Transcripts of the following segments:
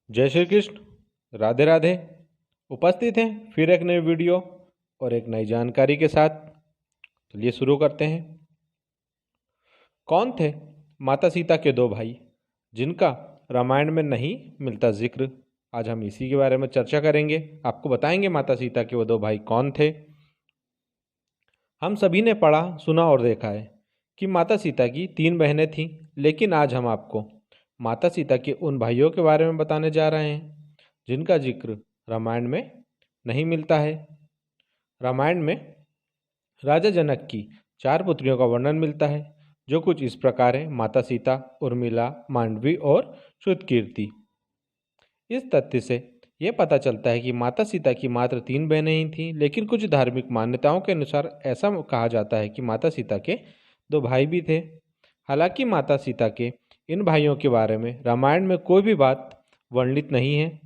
जय श्री कृष्ण। राधे राधे। उपस्थित हैं फिर एक नई वीडियो और एक नई जानकारी के साथ। चलिए शुरू करते हैं। कौन थे माता सीता के दो भाई जिनका रामायण में नहीं मिलता जिक्र? आज हम इसी के बारे में चर्चा करेंगे। आपको बताएंगे माता सीता के वो दो भाई कौन थे। हम सभी ने पढ़ा, सुना और देखा है कि माता सीता की 3 बहनें थीं, लेकिन आज हम आपको माता सीता के उन भाइयों के बारे में बताने जा रहे हैं जिनका जिक्र रामायण में नहीं मिलता है। रामायण में राजा जनक की 4 पुत्रियों का वर्णन मिलता है, जो कुछ इस प्रकार है: माता सीता, उर्मिला, मांडवी और श्रुतकीर्ति। इस तथ्य से यह पता चलता है कि माता सीता की मात्र 3 बहनें ही थीं, लेकिन कुछ धार्मिक मान्यताओं के अनुसार ऐसा कहा जाता है कि माता सीता के 2 भाई भी थे। हालांकि माता सीता के इन भाइयों के बारे में रामायण में कोई भी बात वर्णित नहीं है।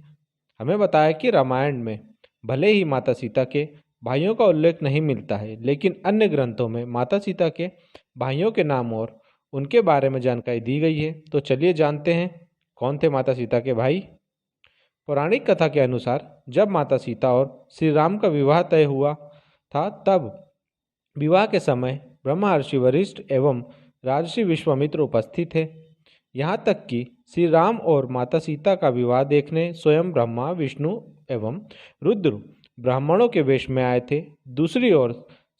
हमें बताया कि रामायण में भले ही माता सीता के भाइयों का उल्लेख नहीं मिलता है, लेकिन अन्य ग्रंथों में माता सीता के भाइयों के नाम और उनके बारे में जानकारी दी गई है। तो चलिए जानते हैं कौन थे माता सीता के भाई। पौराणिक कथा के अनुसार जब माता सीता और श्री राम का विवाह तय हुआ था, तब विवाह के समय ब्रह्मर्षि वशिष्ठ एवं राजर्षि विश्वामित्र उपस्थित थे। यहाँ तक कि श्री राम और माता सीता का विवाह देखने स्वयं ब्रह्मा, विष्णु एवं रुद्र ब्राह्मणों के वेश में आए थे। दूसरी ओर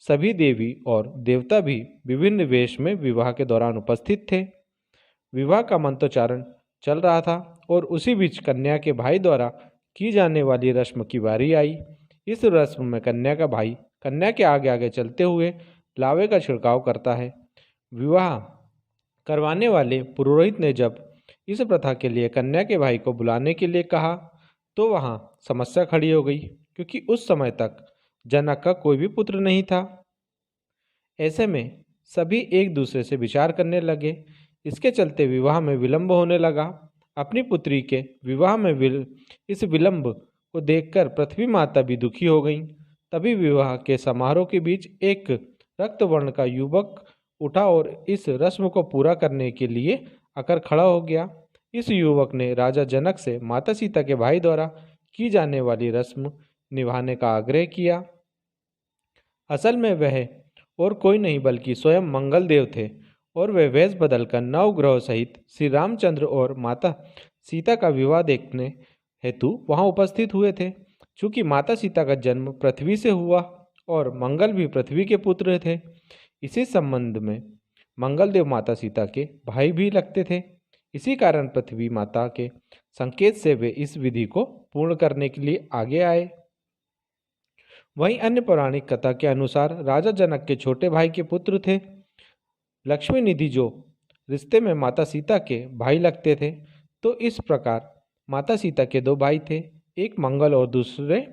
सभी देवी और देवता भी विभिन्न वेश में विवाह के दौरान उपस्थित थे। विवाह का मंत्रोच्चारण चल रहा था और उसी बीच कन्या के भाई द्वारा की जाने वाली रस्म की बारी आई। इस रस्म में कन्या का भाई कन्या के आगे आगे चलते हुए लावे का छिड़काव करता है। विवाह करवाने वाले पुरोहित ने जब इस प्रथा के लिए कन्या के भाई को बुलाने के लिए कहा, तो वहाँ समस्या खड़ी हो गई, क्योंकि उस समय तक जनक का कोई भी पुत्र नहीं था। ऐसे में सभी एक दूसरे से विचार करने लगे। इसके चलते विवाह में विलंब होने लगा। अपनी पुत्री के विवाह में इस विलंब को देखकर पृथ्वी माता भी दुखी हो गईं। तभी विवाह के समारोह के बीच एक रक्त वर्ण का युवक उठा और इस रस्म को पूरा करने के लिए आकर खड़ा हो गया। इस युवक ने राजा जनक से माता सीता के भाई द्वारा की जाने वाली रस्म निभाने का आग्रह किया। असल में वह और कोई नहीं बल्कि स्वयं मंगल देव थे, और वे वेश बदलकर नवग्रह सहित श्री रामचंद्र और माता सीता का विवाह देखने हेतु वहां उपस्थित हुए थे। चूंकि माता सीता का जन्म पृथ्वी से हुआ और मंगल भी पृथ्वी के पुत्र थे, इसी संबंध में मंगलदेव माता सीता के भाई भी लगते थे। इसी कारण पृथ्वी माता के संकेत से वे इस विधि को पूर्ण करने के लिए आगे आए। वहीं अन्य पौराणिक कथा के अनुसार राजा जनक के छोटे भाई के पुत्र थे लक्ष्मी निधि, जो रिश्ते में माता सीता के भाई लगते थे। तो इस प्रकार माता सीता के 2 भाई थे, एक मंगल और दूसरे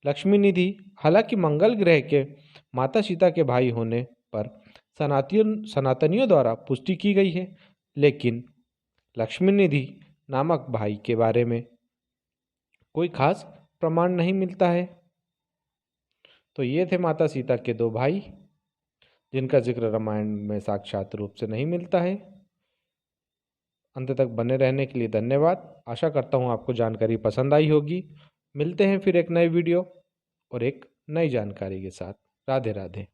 लक्ष्मी निधि। हालांकि मंगल ग्रह के माता सीता के भाई होने पर सनातनियों द्वारा पुष्टि की गई है, लेकिन लक्ष्मी निधि नामक भाई के बारे में कोई खास प्रमाण नहीं मिलता है। तो ये थे माता सीता के 2 भाई जिनका जिक्र रामायण में साक्षात रूप से नहीं मिलता है। अंत तक बने रहने के लिए धन्यवाद। आशा करता हूँ आपको जानकारी पसंद आई होगी। मिलते हैं फिर एक नई वीडियो और एक नई जानकारी के साथ। राधे राधे।